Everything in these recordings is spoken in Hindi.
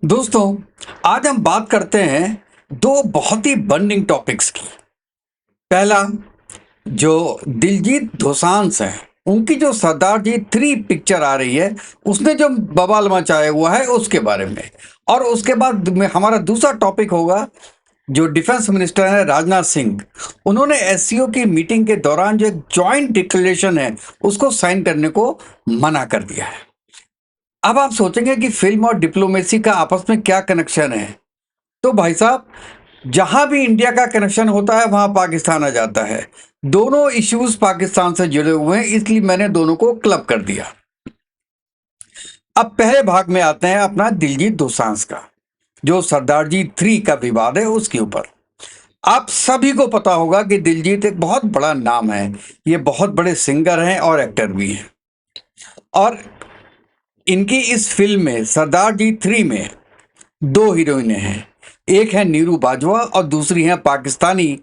दोस्तों, आज हम बात करते हैं दो बहुत ही बर्निंग टॉपिक्स की। पहला, जो दिलजीत दोसांझ हैं, उनकी जो सरदार जी 3 पिक्चर आ रही है, उसने जो बवाल मचाया हुआ है उसके बारे में। और उसके बाद में हमारा दूसरा टॉपिक होगा, जो डिफेंस मिनिस्टर हैं राजनाथ सिंह, उन्होंने एससीओ की मीटिंग के दौरान जो एक जॉइंट डिक्लेरेशन है, उसको साइन करने को मना कर दिया है। अब आप सोचेंगे कि फिल्म और डिप्लोमेसी का आपस में क्या कनेक्शन है? तो भाई साहब, जहां भी इंडिया का कनेक्शन होता है वहां पाकिस्तान आ जाता है। दोनों इश्यूज पाकिस्तान से जुड़े हुए हैं, इसलिए मैंने दोनों को क्लब कर दिया। अब पहले भाग में आते हैं अपना दिलजीत दोसांझ का, जो सरदार जी 3 का विवाद है उसके ऊपर। आप सभी को पता होगा कि दिलजीत एक बहुत बड़ा नाम है। ये बहुत बड़े सिंगर हैं और एक्टर भी हैं। और इनकी इस फिल्म में, सरदार जी 3 में, दो हीरोइनें हैं। एक है नीरू बाजवा और दूसरी है पाकिस्तानी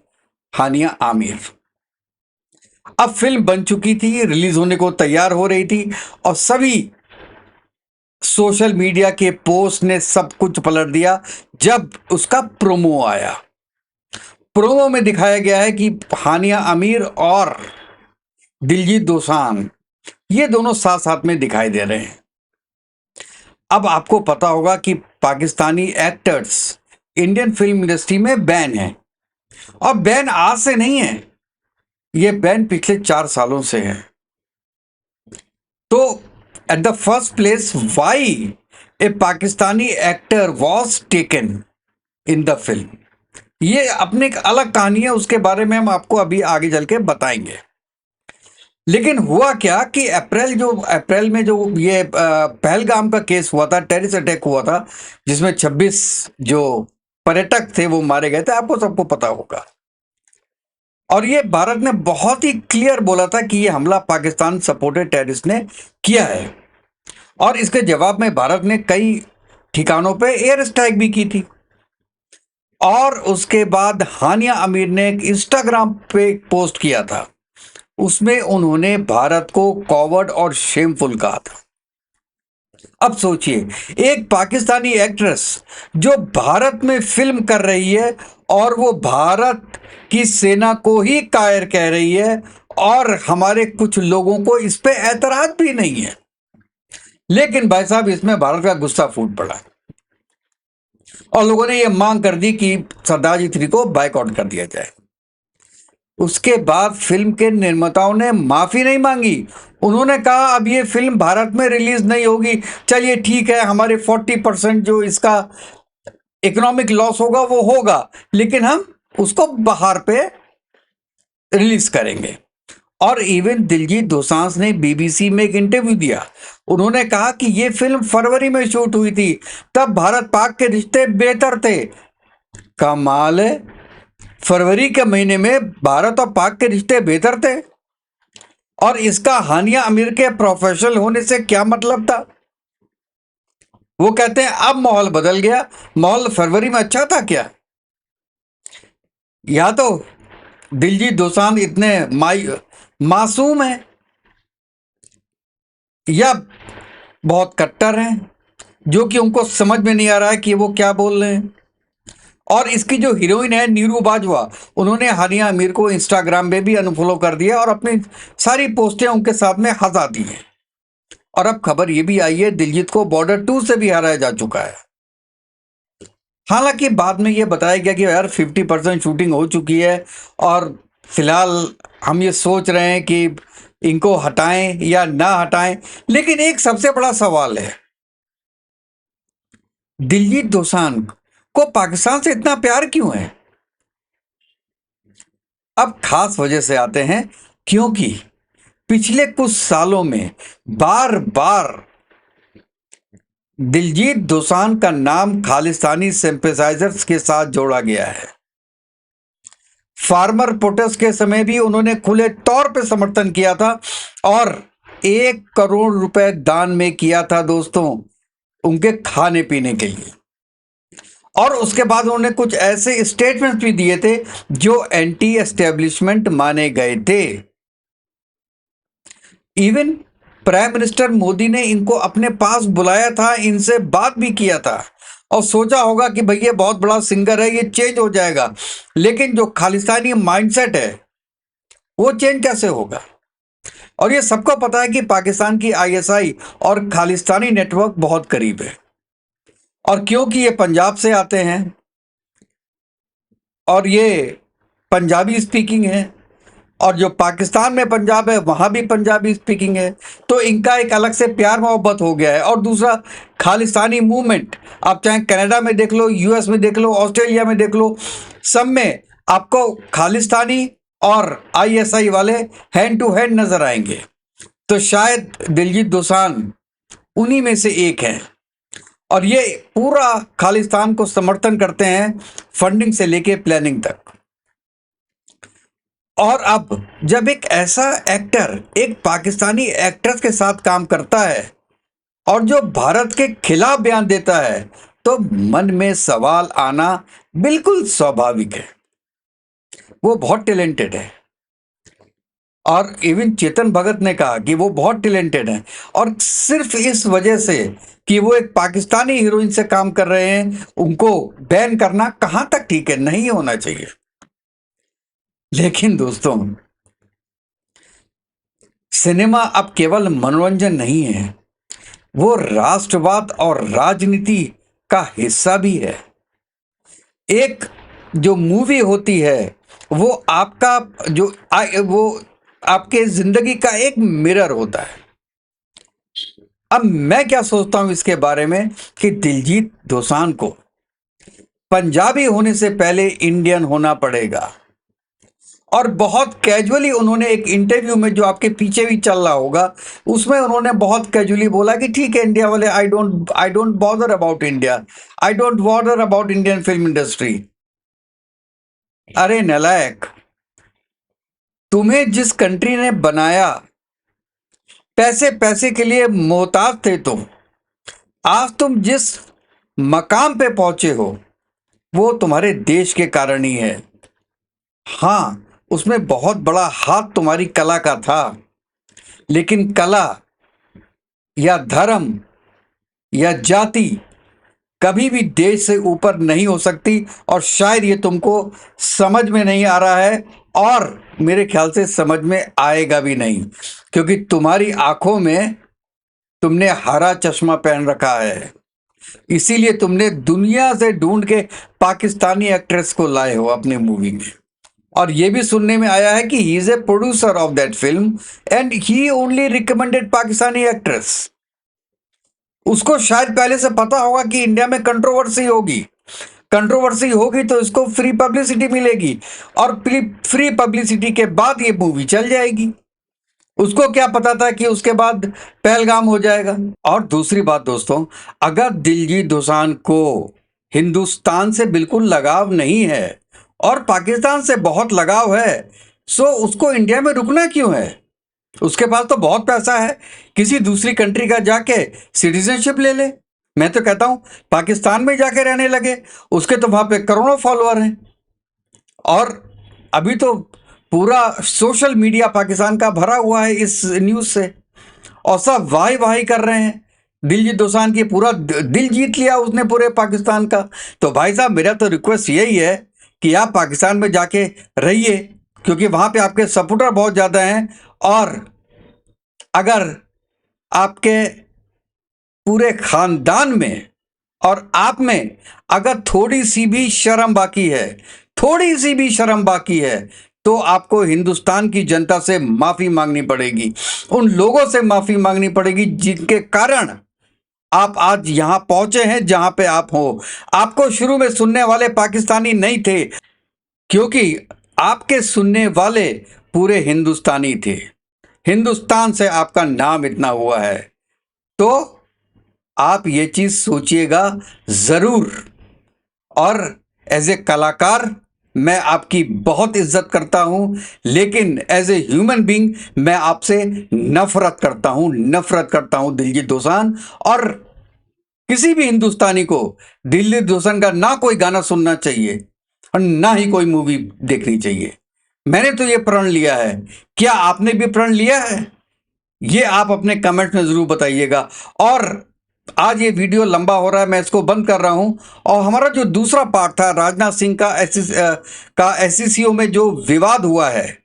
हानिया आमिर। अब फिल्म बन चुकी थी, रिलीज होने को तैयार हो रही थी, और सभी सोशल मीडिया के पोस्ट ने सब कुछ पलट दिया जब उसका प्रोमो आया। प्रोमो में दिखाया गया है कि हानिया आमिर और दिलजीत दोसांझ, ये दोनों साथ साथ में दिखाई दे रहे हैं। अब आपको पता होगा कि Pakistani actors Indian film industry में बैन है, और बैन आज से नहीं है, ये बैन पिछले 4 सालों से है। तो at the first place, why A Pakistani actor was taken in the film, ये अपनी एक अलग कहानी है, उसके बारे में हम आपको अभी आगे चल के बताएंगे। लेकिन हुआ क्या कि अप्रैल में जो ये पहलगाम का केस हुआ था, टेररिस्ट अटैक हुआ था, जिसमें 26 जो पर्यटक थे वो मारे गए थे, आपको सबको पता होगा। और ये भारत ने बहुत ही क्लियर बोला था कि ये हमला पाकिस्तान सपोर्टेड टेररिस्ट ने किया है। और इसके जवाब में भारत ने कई ठिकानों पे एयर स्ट्राइक भी की थी। और उसके बाद हानिया आमिर ने एक इंस्टाग्राम पे पोस्ट किया था, उसमें उन्होंने भारत को कॉवर्ड और शेमफुल कहा था। अब सोचिए, एक पाकिस्तानी एक्ट्रेस जो भारत में फिल्म कर रही है और वो भारत की सेना को ही कायर कह रही है, और हमारे कुछ लोगों को इस पे ऐतराज भी नहीं है। लेकिन भाई साहब, इसमें भारत का गुस्सा फूट पड़ा और लोगों ने यह मांग कर दी कि सरदार जी 3 को बायकॉट कर दिया जाए। उसके बाद फिल्म के निर्माताओं ने माफी नहीं मांगी। उन्होंने कहा अब ये फिल्म भारत में रिलीज नहीं होगी, चलिए ठीक है, हमारे 40% जो इसका इकोनॉमिक लॉस होगा वो होगा, लेकिन हम उसको बाहर पे रिलीज करेंगे। और इवन दिलजीत दोसांझ ने बीबीसी में एक इंटरव्यू दिया। उन्होंने कहा कि ये फिल्म फरवरी में शूट हुई थी, तब भारत पाक के रिश्ते बेहतर थे। कमाल है, फरवरी के महीने में भारत और पाक के रिश्ते बेहतर थे, और इसका हानिया आमिर के प्रोफेशनल होने से क्या मतलब था? वो कहते हैं अब माहौल बदल गया। माहौल फरवरी में अच्छा था क्या? या तो दिलजीत दोसांझ इतने मासूम हैं, या बहुत कट्टर हैं, जो कि उनको समझ में नहीं आ रहा है कि वो क्या बोल रहे हैं। और इसकी जो हीरोइन है नीरू बाजवा, उन्होंने हानिया आमिर को इंस्टाग्राम पे भी अनफॉलो कर दिया और अपनी सारी पोस्टें उनके साथ में हटा दी हैं। और अब खबर ये भी आई है, दिलजीत को बॉर्डर 2 से भी हराया जा चुका है। हालांकि बाद में ये बताया गया कि यार 50% शूटिंग हो चुकी है, और फिलहाल हम ये सोच रहे हैं कि इनको हटाएं या ना हटाएं। लेकिन एक सबसे बड़ा सवाल है, दिलजीत दोसांझ को पाकिस्तान से इतना प्यार क्यों है? अब खास वजह से आते हैं, क्योंकि पिछले कुछ सालों में बार बार दिलजीत दोसांझ का नाम खालिस्तानी सिंपैथाइजर्स के साथ जोड़ा गया है। फार्मर प्रोटेस्ट के समय भी उन्होंने खुले तौर पे समर्थन किया था, और 1 करोड़ रुपए दान में किया था दोस्तों, उनके खाने पीने के लिए। और उसके बाद उन्होंने कुछ ऐसे स्टेटमेंट्स भी दिए थे जो एंटी एस्टेब्लिशमेंट माने गए थे। इवन प्राइम मिनिस्टर मोदी ने इनको अपने पास बुलाया था, इनसे बात भी किया था, और सोचा होगा कि भैया बहुत बड़ा सिंगर है, ये चेंज हो जाएगा। लेकिन जो खालिस्तानी माइंडसेट है वो चेंज कैसे होगा? और ये सबको पता है कि पाकिस्तान की आईएसआई और खालिस्तानी नेटवर्क बहुत करीब है, और क्योंकि ये पंजाब से आते हैं और ये पंजाबी स्पीकिंग है, और जो पाकिस्तान में पंजाब है वहां भी पंजाबी स्पीकिंग है, तो इनका एक अलग से प्यार मोहब्बत हो गया है। और दूसरा, खालिस्तानी मूवमेंट आप चाहे कनाडा में देख लो, यूएस में देख लो, ऑस्ट्रेलिया में देख लो, सब में आपको खालिस्तानी और आईएसआई वाले हैंड टू हैंड नजर आएंगे। तो शायद दिलजीत दोसांझ उन्हीं में से एक है, और ये पूरा खालिस्तान को समर्थन करते हैं, फंडिंग से लेके प्लानिंग तक। और अब जब एक ऐसा एक्टर एक पाकिस्तानी एक्ट्रेस के साथ काम करता है और जो भारत के खिलाफ बयान देता है, तो मन में सवाल आना बिल्कुल स्वाभाविक है। वो बहुत टैलेंटेड है, और इवन चेतन भगत ने कहा कि वो बहुत टैलेंटेड है, और सिर्फ इस वजह से कि वो एक पाकिस्तानी हीरोइन से काम कर रहे हैं, उनको बैन करना कहां तक ठीक है? नहीं होना चाहिए। लेकिन दोस्तों, सिनेमा अब केवल मनोरंजन नहीं है, वो राष्ट्रवाद और राजनीति का हिस्सा भी है। एक जो मूवी होती है वो आपका वो आपके जिंदगी का एक मिरर होता है। अब मैं क्या सोचता हूं इसके बारे में कि दिलजीत दोसांझ को पंजाबी होने से पहले इंडियन होना पड़ेगा। और बहुत कैजुअली उन्होंने एक इंटरव्यू में, जो आपके पीछे भी चल रहा होगा, उसमें उन्होंने बहुत कैजुअली बोला कि ठीक है इंडिया वाले, I don't bother about India, I don't bother about Indian film industry. अरे नलायक, तुम्हें जिस कंट्री ने बनाया, पैसे पैसे के लिए मोहताज थे तुम, आज तुम जिस मकाम पे पहुंचे हो वो तुम्हारे देश के कारण ही है। हाँ, उसमें बहुत बड़ा हाथ तुम्हारी कला का था, लेकिन कला या धर्म या जाति कभी भी देश से ऊपर नहीं हो सकती, और शायद ये तुमको समझ में नहीं आ रहा है, और मेरे ख्याल से समझ में आएगा भी नहीं, क्योंकि तुम्हारी आंखों में तुमने हरा चश्मा पहन रखा है, इसीलिए तुमने दुनिया से ढूंढ के पाकिस्तानी एक्ट्रेस को लाए हो अपनी मूवी में। और ये भी सुनने में आया है कि he is a producer of that film and he only recommended Pakistani actress. उसको शायद पहले से पता होगा कि इंडिया में कंट्रोवर्सी होगी, कंट्रोवर्सी होगी तो इसको फ्री पब्लिसिटी मिलेगी, और फ्री पब्लिसिटी के बाद ये मूवी चल जाएगी। उसको क्या पता था कि उसके बाद पहलगाम हो जाएगा। और दूसरी बात दोस्तों, अगर दिलजीत दोसांझ को हिंदुस्तान से बिल्कुल लगाव नहीं है और पाकिस्तान से बहुत लगाव है, सो उसको इंडिया में रुकना क्यों है? उसके पास तो बहुत पैसा है, किसी दूसरी कंट्री का जाके सिटीजनशिप ले ले। मैं तो कहता हूं पाकिस्तान में जाके रहने लगे, उसके तो वहां पे करोड़ों फॉलोअर हैं, और अभी तो पूरा सोशल मीडिया पाकिस्तान का भरा हुआ है इस न्यूज से, और सब वाही वाही कर रहे हैं। दिलजीत दोसांझ की पूरा दिल जीत लिया उसने पूरे पाकिस्तान का। तो भाई साहब, मेरा तो रिक्वेस्ट यही है कि आप पाकिस्तान में जाके रहिए, क्योंकि वहां पे आपके सपोर्टर बहुत ज्यादा हैं, और अगर आपके पूरे खानदान में और आप में अगर थोड़ी सी भी शर्म बाकी है, थोड़ी सी भी शर्म बाकी है, तो आपको हिंदुस्तान की जनता से माफी मांगनी पड़ेगी, उन लोगों से माफी मांगनी पड़ेगी जिनके कारण आप आज यहां पहुंचे हैं जहां पे आप हो। आपको शुरू में सुनने वाले पाकिस्तानी नहीं थे, क्योंकि आपके सुनने वाले पूरे हिंदुस्तानी थे। हिंदुस्तान से आपका नाम इतना हुआ है, तो आप ये चीज सोचिएगा जरूर। और एज ए कलाकार मैं आपकी बहुत इज्जत करता हूं, लेकिन एज ए ह्यूमन बीइंग मैं आपसे नफरत करता हूं दिलजीत दोसांझ। और किसी भी हिंदुस्तानी को दिलजीत दोसांझ का ना कोई गाना सुनना चाहिए और ना ही कोई मूवी देखनी चाहिए। मैंने तो ये प्रण लिया है, क्या आपने भी प्रण लिया है? ये आप अपने कमेंट में जरूर बताइएगा। और आज ये वीडियो लंबा हो रहा है, मैं इसको बंद कर रहा हूं। और हमारा जो दूसरा पार्ट था, राजनाथ सिंह का एससीसीओ में जो विवाद हुआ है,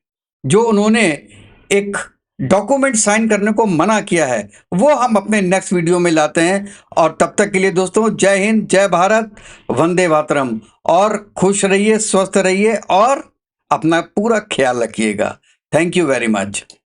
जो उन्होंने एक डॉक्यूमेंट साइन करने को मना किया है, वो हम अपने नेक्स्ट वीडियो में लाते हैं। और तब तक के लिए दोस्तों, जय हिंद, जय भारत, वंदे मातरम। और खुश रहिए, स्वस्थ रहिए और अपना पूरा ख्याल रखिएगा। Thank you very much.